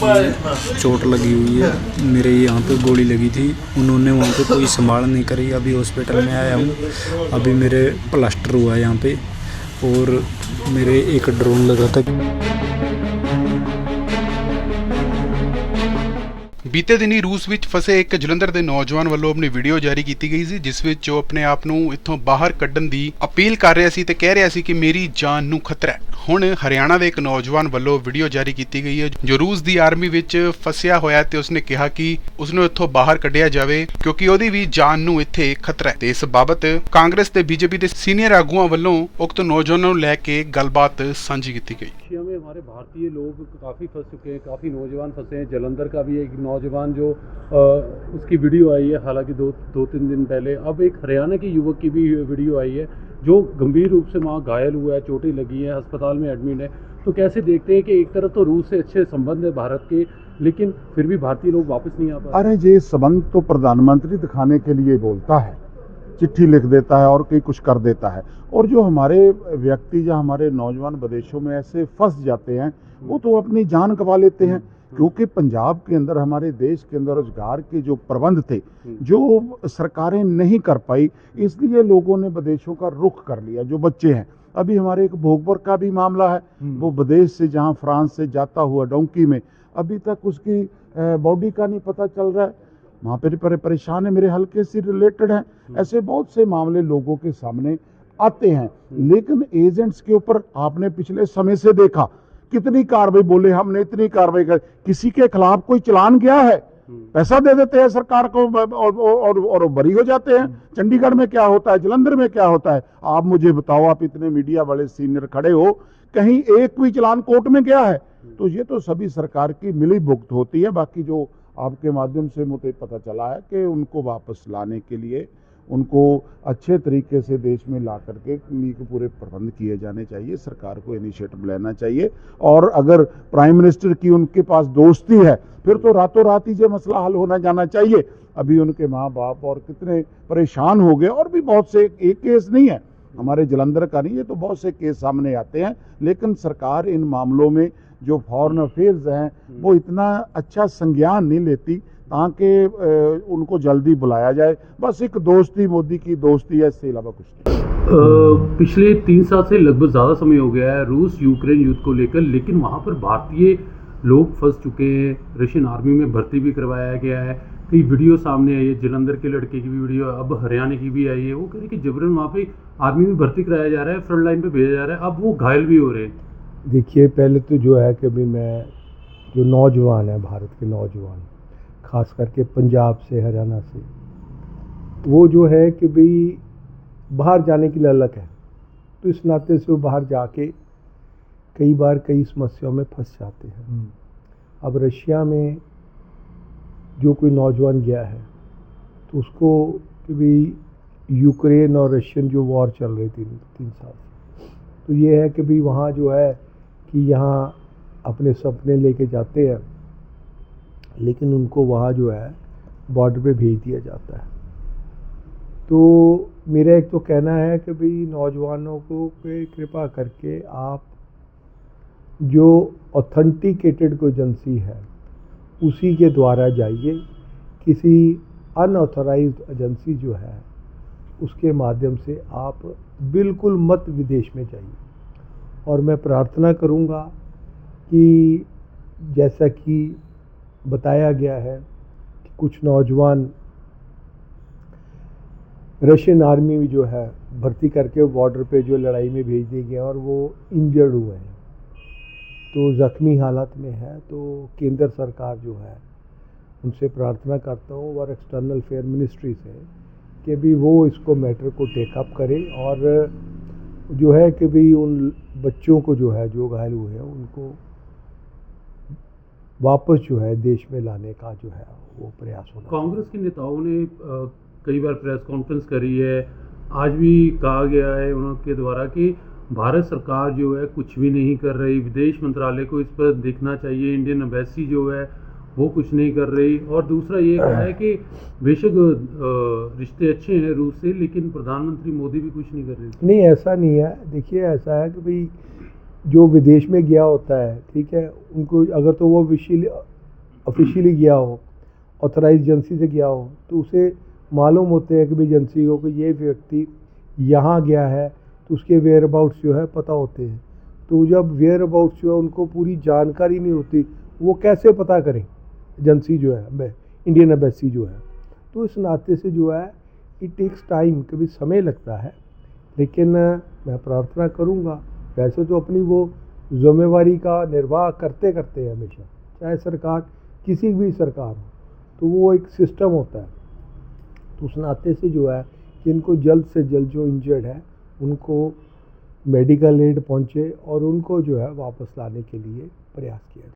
चोट लगी हुई है। मेरे यहाँ पे गोली लगी थी, उन्होंने वहाँ पे कोई संभाल नहीं करी। अभी हॉस्पिटल में आया हूँ, अभी मेरे प्लास्टर हुआ है यहाँ पे, और मेरे एक ड्रोन लगा था। बीते दिनी रूस ਵਿੱਚ ਫਸੇ ਇੱਕ ਜਲੰਧਰ ਦੇ ਨੌਜਵਾਨ ਵੱਲੋਂ ਆਪਣੀ ਵੀਡੀਓ ਜਾਰੀ ਕੀਤੀ ਗਈ ਸੀ, ਜਿਸ ਵਿੱਚ ਉਹ ਆਪਣੇ ਆਪ ਨੂੰ ਇੱਥੋਂ ਬਾਹਰ ਕੱਢਣ ਦੀ ਅਪੀਲ ਕਰ ਰਿਹਾ ਸੀ ਤੇ ਕਹਿ ਰਿਹਾ ਸੀ ਕਿ ਮੇਰੀ ਜਾਨ ਨੂੰ ਖਤਰਾ ਹੈ। ਹੁਣ ਹਰਿਆਣਾ ਦੇ ਇੱਕ ਨੌਜਵਾਨ ਵੱਲੋਂ ਵੀਡੀਓ ਜਾਰੀ ਕੀਤੀ ਗਈ ਹੈ ਜੋ ਰੂਸ ਦੀ ਆਰਮੀ ਵਿੱਚ ਫਸਿਆ ਹੋਇਆ ਤੇ ਉਸਨੇ ਕਿਹਾ ਕਿ ਉਸਨੂੰ ਇੱਥੋਂ ਬਾਹਰ ਕੱਢਿਆ ਜਾਵੇ ਕਿਉਂਕਿ ਉਹਦੀ ਵੀ ਜਾਨ ਨੂੰ ਇੱਥੇ ਖਤਰਾ ਹੈ। ਤੇ ਇਸ ਬਾਬਤ ਕਾਂਗਰਸ ਤੇ ਬੀਜੇਪੀ ਦੇ ਸੀਨੀਅਰ ਆਗੂਆਂ ਵੱਲੋਂ ਉਕਤ ਨੌਜਵਾਨਾਂ ਨੂੰ ਲੈ ਕੇ ਗੱਲਬਾਤ ਸਾਂਝੀ ਕੀਤੀ ਗਈ। में हमारे भारतीय लोग काफ़ी फंस चुके हैं, काफ़ी नौजवान फंसे हैं। जलंधर का भी एक नौजवान जो उसकी वीडियो आई है, हालांकि दो तीन दिन पहले। अब एक हरियाणा के युवक की भी वीडियो आई है जो गंभीर रूप से वहाँ घायल हुआ है, चोटें लगी हैं, अस्पताल में एडमिट है। तो कैसे देखते हैं कि एक तरफ तो रूस से अच्छे संबंध है भारत के, लेकिन फिर भी भारतीय लोग वापस नहीं आ पा रहे। अरे ये संबंध तो प्रधानमंत्री दिखाने के लिए बोलता है, चिट्ठी लिख देता है और कहीं कुछ कर देता है। और जो हमारे व्यक्ति या हमारे नौजवान विदेशों में ऐसे फंस जाते हैं, वो तो अपनी जान गंवा लेते हैं। क्योंकि पंजाब के अंदर, हमारे देश के अंदर रोजगार के जो प्रबंध थे जो सरकारें नहीं कर पाई, इसलिए लोगों ने विदेशों का रुख कर लिया। जो बच्चे हैं, अभी हमारे एक भोगपुर का भी मामला है, वो विदेश से जहाँ फ्रांस से जाता हुआ डोंकी में, अभी तक उसकी बॉडी का नहीं पता चल रहा है, वहाँ पर परेशान है। मेरे हल्के से रिलेटेड हैं। ऐसे बहुत से मामले लोगों के सामने आते हैं, लेकिन एजेंट्स के ऊपर आपने पिछले समय से देखा कितनी कार्रवाई, बोले हमने इतनी कार्रवाई कर, किसी के खिलाफ कोई चलान गया है, पैसा दे देते हैं सरकार को और बरी हो जाते हैं। चंडीगढ़ में क्या होता है, जलंधर में क्या होता है, आप मुझे बताओ। आप इतने मीडिया वाले सीनियर खड़े हो, कहीं एक भी चलान कोर्ट में गया है? तो ये तो सभी सरकार की मिली भुगत होती है। बाकी जो आपके माध्यम से मुझे पता चला है कि उनको वापस लाने के लिए, उनको अच्छे तरीके से देश में ला करके उन्हीं के पूरे प्रबंध किए जाने चाहिए। सरकार को इनिशिएटिव लेना चाहिए, और अगर प्राइम मिनिस्टर की उनके पास दोस्ती है, फिर तो रातों रात ही ये मसला हल होना जाना चाहिए। अभी उनके माँ बाप और कितने परेशान हो गए, और भी बहुत से, एक केस नहीं है हमारे जलंधर का नहीं, ये तो बहुत से केस सामने आते हैं। लेकिन सरकार इन मामलों में जो फॉरेन अफेयर्स हैं वो इतना अच्छा संज्ञान नहीं लेती ताकि उनको जल्दी बुलाया जाए। बस एक दोस्ती, मोदी की दोस्ती है, इससे अलावा कुछ नहीं। पिछले 3 साल से लगभग ज़्यादा समय हो गया है रूस यूक्रेन युद्ध को लेकर, लेकिन वहाँ पर भारतीय लोग फंस चुके हैं। रशियन आर्मी में भर्ती भी करवाया गया है। कई वीडियो सामने आई है, जलंधर के लड़के की भी वीडियो, अब हरियाणा की भी आई है। वो कह रहे कि जबरन वहाँ पे आर्मी में भर्ती कराया जा रहा है, फ्रंट लाइन पे भेजा जा रहा है, अब वो घायल भी हो रहे हैं। देखिए, पहले तो जो है कि अभी मैं, जो नौजवान है, भारत के नौजवान, ख़ास करके पंजाब से, हरियाणा से, वो जो है कि भाई बाहर जाने के लिए अलग है, तो इस नाते से वो बाहर जाके कई बार कई समस्याओं में फंस जाते हैं। अब रशिया में जो कोई नौजवान गया है तो उसको कि भाई यूक्रेन और रशियन जो वॉर चल रही थी 3 साल से, तो ये है कि भाई वहाँ जो है कि यहाँ अपने सपने लेके जाते हैं, लेकिन उनको वहाँ जो है बॉर्डर पे भेज दिया जाता है। तो मेरा एक तो कहना है कि भाई नौजवानों को कृपा करके आप जो ऑथेंटिकेटेड कोई एजेंसी है उसी के द्वारा जाइए। किसी अनऑथराइज्ड एजेंसी जो है उसके माध्यम से आप बिल्कुल मत विदेश में जाइए। और मैं प्रार्थना करूँगा कि जैसा कि बताया गया है कि कुछ नौजवान रशियन आर्मी में जो है भर्ती करके बॉर्डर पे जो लड़ाई में भेज दिए गए और वो इंजर्ड हुए हैं, तो ज़ख्मी हालत में है। तो केंद्र सरकार जो है उनसे प्रार्थना करता हूँ और एक्सटर्नल अफेयर मिनिस्ट्री से कि भी वो इसको मैटर को टेकअप करे, और जो है कि भी उन बच्चों को जो है जो घायल हुए हैं उनको वापस जो है देश में लाने का जो है वो प्रयास होना। कांग्रेस के नेताओं ने कई बार प्रेस कॉन्फ्रेंस करी है, आज भी कहा गया है उनके द्वारा कि भारत सरकार जो है कुछ भी नहीं कर रही, विदेश मंत्रालय को इस पर देखना चाहिए, इंडियन एम्बेसी जो है वो कुछ नहीं कर रही। और दूसरा ये कहा है कि बेशक रिश्ते अच्छे हैं रूस से, लेकिन प्रधानमंत्री मोदी भी कुछ नहीं कर रहे। नहीं, ऐसा नहीं है। देखिए, ऐसा है कि भाई जो विदेश में गया होता है, ठीक है, उनको अगर तो वो ऑफिशियली गया हो, ऑथराइज एजेंसी से गया हो, तो उसे मालूम होते हैं कि भाई एजेंसी को कि ये व्यक्ति यहाँ गया है, तो उसके वेयर अबाउट्स जो है पता होते हैं। तो जब वेयर अबाउट्स जो है उनको पूरी जानकारी नहीं होती, वो कैसे पता करें एजेंसी जो है, इंडियन एम्बेसी जो है। तो इस नाते से जो है इट टेक्स टाइम, कभी समय लगता है, लेकिन मैं प्रार्थना करूँगा, वैसे तो अपनी वो जिम्मेवारी का निर्वाह करते करते हैं हमेशा, चाहे सरकार किसी भी सरकार हो, तो वो एक सिस्टम होता है। तो उस नाते से जो है कि इनको जल्द से जल्द जो इंजर्ड है उनको मेडिकल एड पहुँचे और उनको जो है वापस लाने के लिए प्रयास किया।